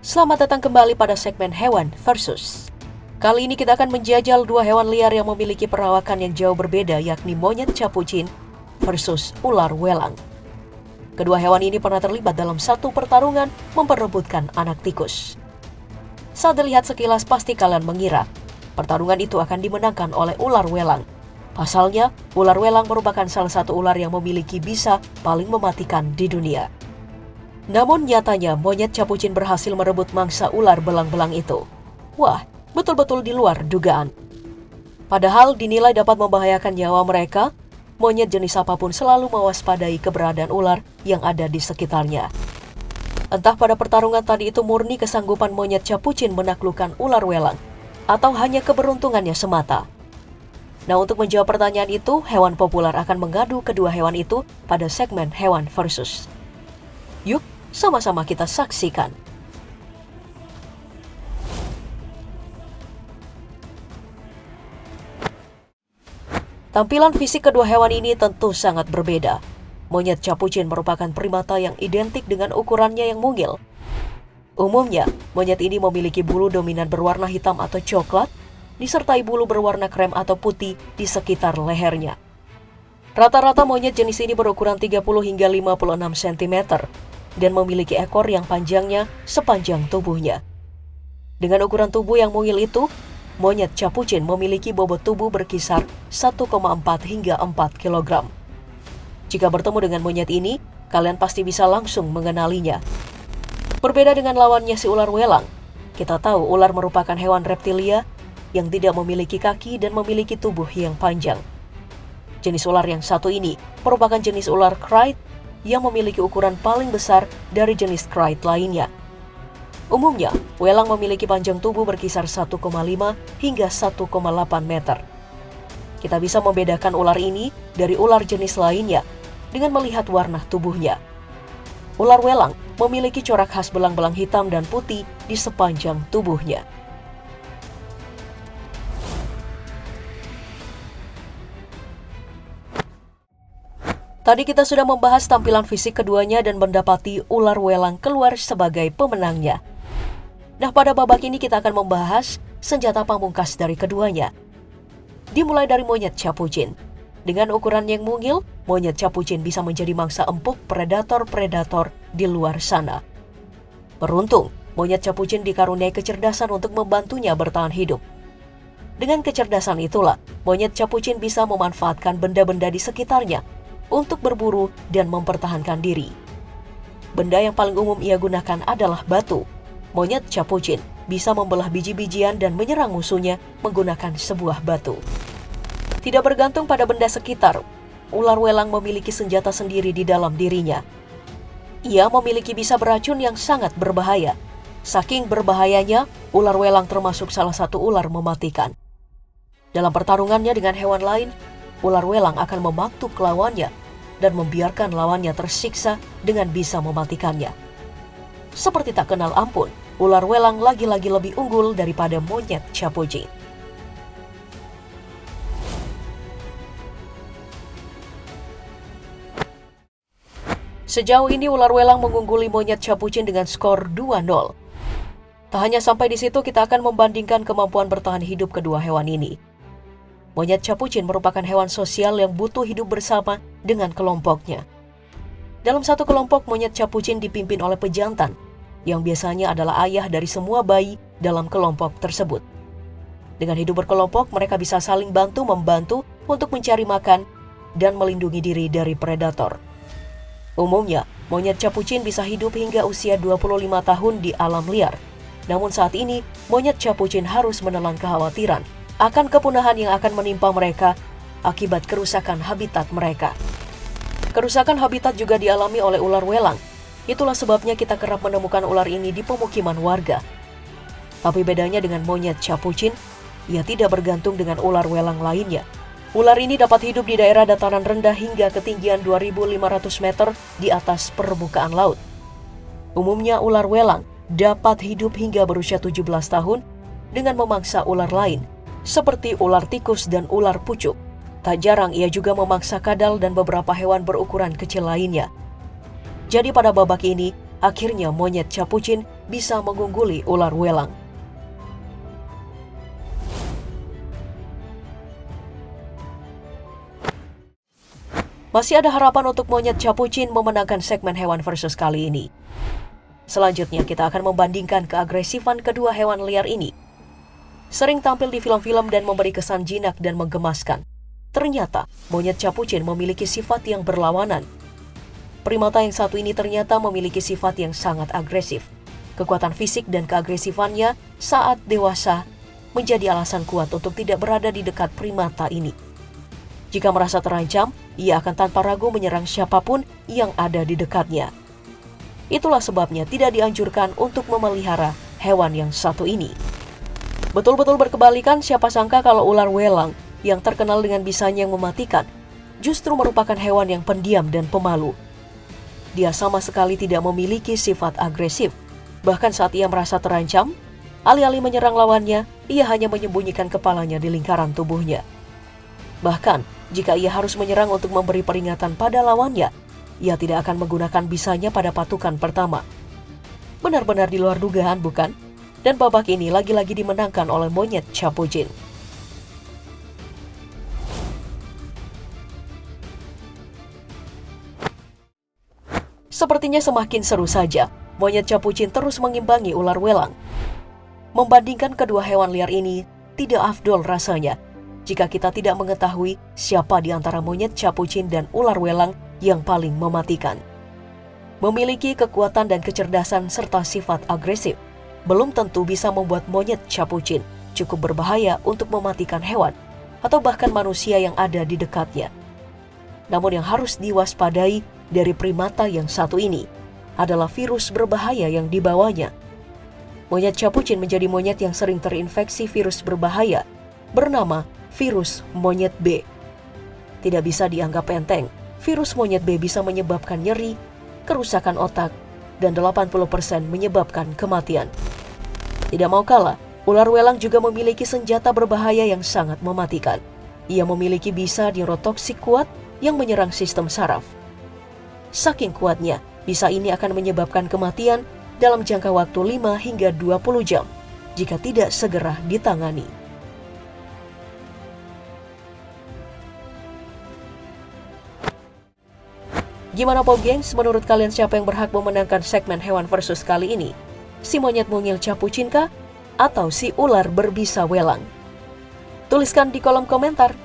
Selamat datang kembali pada segmen Hewan Versus. Kali ini kita akan menjajal dua hewan liar yang memiliki perawakan yang jauh berbeda, yakni monyet capucin versus ular welang. Kedua hewan ini pernah terlibat dalam satu pertarungan memperebutkan anak tikus. Saat dilihat sekilas pasti kalian mengira pertarungan itu akan dimenangkan oleh ular welang. Pasalnya, ular welang merupakan salah satu ular yang memiliki bisa paling mematikan di dunia. Namun nyatanya monyet capucin berhasil merebut mangsa ular belang-belang itu. Wah, betul-betul di luar dugaan. Padahal dinilai dapat membahayakan nyawa mereka, monyet jenis apapun selalu mewaspadai keberadaan ular yang ada di sekitarnya. Entah pada pertarungan tadi itu murni kesanggupan monyet capucin menaklukkan ular welang, atau hanya keberuntungannya semata. Nah, untuk menjawab pertanyaan itu, hewan populer akan mengadu kedua hewan itu pada segmen Hewan Versus. Yuk, sama-sama kita saksikan. Tampilan fisik kedua hewan ini tentu sangat berbeda. Monyet capucin merupakan primata yang identik dengan ukurannya yang mungil. Umumnya, monyet ini memiliki bulu dominan berwarna hitam atau coklat, disertai bulu berwarna krem atau putih di sekitar lehernya. Rata-rata monyet jenis ini berukuran 30 hingga 56 cm dan memiliki ekor yang panjangnya sepanjang tubuhnya. Dengan ukuran tubuh yang mungil itu, monyet capucin memiliki bobot tubuh berkisar 1,4 hingga 4 kg. Jika bertemu dengan monyet ini, kalian pasti bisa langsung mengenalinya. Berbeda dengan lawannya si ular welang, kita tahu ular merupakan hewan reptilia yang tidak memiliki kaki dan memiliki tubuh yang panjang. Jenis ular yang satu ini merupakan jenis ular krait yang memiliki ukuran paling besar dari jenis krait lainnya. Umumnya, welang memiliki panjang tubuh berkisar 1,5 hingga 1,8 meter. Kita bisa membedakan ular ini dari ular jenis lainnya dengan melihat warna tubuhnya. Ular welang memiliki corak khas belang-belang hitam dan putih di sepanjang tubuhnya. Tadi kita sudah membahas tampilan fisik keduanya dan mendapati ular welang keluar sebagai pemenangnya. Nah, pada babak ini kita akan membahas senjata pamungkas dari keduanya. Dimulai dari monyet capucin. Dengan ukuran yang mungil, monyet capucin bisa menjadi mangsa empuk predator-predator di luar sana. Beruntung, monyet capucin dikaruniai kecerdasan untuk membantunya bertahan hidup. Dengan kecerdasan itulah, monyet capucin bisa memanfaatkan benda-benda di sekitarnya untuk berburu dan mempertahankan diri. Benda yang paling umum ia gunakan adalah batu. Monyet capucin bisa membelah biji-bijian dan menyerang musuhnya menggunakan sebuah batu. Tidak bergantung pada benda sekitar, ular welang memiliki senjata sendiri di dalam dirinya. Ia memiliki bisa beracun yang sangat berbahaya. Saking berbahayanya, ular welang termasuk salah satu ular mematikan. Dalam pertarungannya dengan hewan lain, ular welang akan mematuk lawannya dan membiarkan lawannya tersiksa dengan bisa mematikannya. Seperti tak kenal ampun, ular welang lagi-lagi lebih unggul daripada monyet capucin. Sejauh ini ular welang mengungguli monyet capucin dengan skor 2-0. Tak hanya sampai di situ, kita akan membandingkan kemampuan bertahan hidup kedua hewan ini. Monyet capucin merupakan hewan sosial yang butuh hidup bersama dengan kelompoknya. Dalam satu kelompok, monyet capucin dipimpin oleh pejantan, yang biasanya adalah ayah dari semua bayi dalam kelompok tersebut. Dengan hidup berkelompok, mereka bisa saling bantu-membantu untuk mencari makan dan melindungi diri dari predator. Umumnya, monyet capucin bisa hidup hingga usia 25 tahun di alam liar. Namun saat ini, monyet capucin harus menelan kekhawatiran akan kepunahan yang akan menimpa mereka akibat kerusakan habitat mereka. Kerusakan habitat juga dialami oleh ular welang. Itulah sebabnya kita kerap menemukan ular ini di pemukiman warga. Tapi bedanya dengan monyet capucin, ia tidak bergantung dengan ular welang lainnya. Ular ini dapat hidup di daerah dataran rendah hingga ketinggian 2.500 meter di atas permukaan laut. Umumnya ular welang dapat hidup hingga berusia 17 tahun dengan memangsa ular lain, seperti ular tikus dan ular pucuk. Tak jarang ia juga memangsa kadal dan beberapa hewan berukuran kecil lainnya. Jadi pada babak ini, akhirnya monyet capucin bisa mengungguli ular welang. Masih ada harapan untuk monyet capucin memenangkan segmen hewan versus kali ini. Selanjutnya kita akan membandingkan keagresifan kedua hewan liar ini. Sering tampil di film-film dan memberi kesan jinak dan menggemaskan. Ternyata monyet capucin memiliki sifat yang berlawanan. Primata yang satu ini ternyata memiliki sifat yang sangat agresif. Kekuatan fisik dan keagresifannya saat dewasa menjadi alasan kuat untuk tidak berada di dekat primata ini. Jika merasa terancam, ia akan tanpa ragu menyerang siapapun yang ada di dekatnya. Itulah sebabnya tidak dianjurkan untuk memelihara hewan yang satu ini. Betul-betul berkebalikan, siapa sangka kalau ular welang yang terkenal dengan bisanya yang mematikan justru merupakan hewan yang pendiam dan pemalu. Dia sama sekali tidak memiliki sifat agresif. Bahkan saat ia merasa terancam, alih-alih menyerang lawannya, ia hanya menyembunyikan kepalanya di lingkaran tubuhnya. Bahkan, jika ia harus menyerang untuk memberi peringatan pada lawannya, ia tidak akan menggunakan bisanya pada patukan pertama. Benar-benar di luar dugaan, bukan? Dan babak ini lagi-lagi dimenangkan oleh monyet capucin. Sepertinya semakin seru saja, monyet capucin terus mengimbangi ular welang. Membandingkan kedua hewan liar ini tidak afdol rasanya jika kita tidak mengetahui siapa di antara monyet capucin dan ular welang yang paling mematikan. Memiliki kekuatan dan kecerdasan serta sifat agresif, belum tentu bisa membuat monyet capucin cukup berbahaya untuk mematikan hewan atau bahkan manusia yang ada di dekatnya. Namun yang harus diwaspadai dari primata yang satu ini adalah virus berbahaya yang dibawanya. Monyet capucin menjadi monyet yang sering terinfeksi virus berbahaya bernama virus monyet B. Tidak bisa dianggap enteng, virus monyet B bisa menyebabkan nyeri, kerusakan otak, dan 80% menyebabkan kematian. Tidak mau kalah, ular welang juga memiliki senjata berbahaya yang sangat mematikan. Ia memiliki bisa neurotoksik kuat yang menyerang sistem saraf. Saking kuatnya, bisa ini akan menyebabkan kematian dalam jangka waktu 5 hingga 20 jam jika tidak segera ditangani. Gimana Pop Gengs, menurut kalian siapa yang berhak memenangkan segmen hewan versus kali ini? Si monyet mungil capucin kah? Atau si ular berbisa welang? Tuliskan di kolom komentar.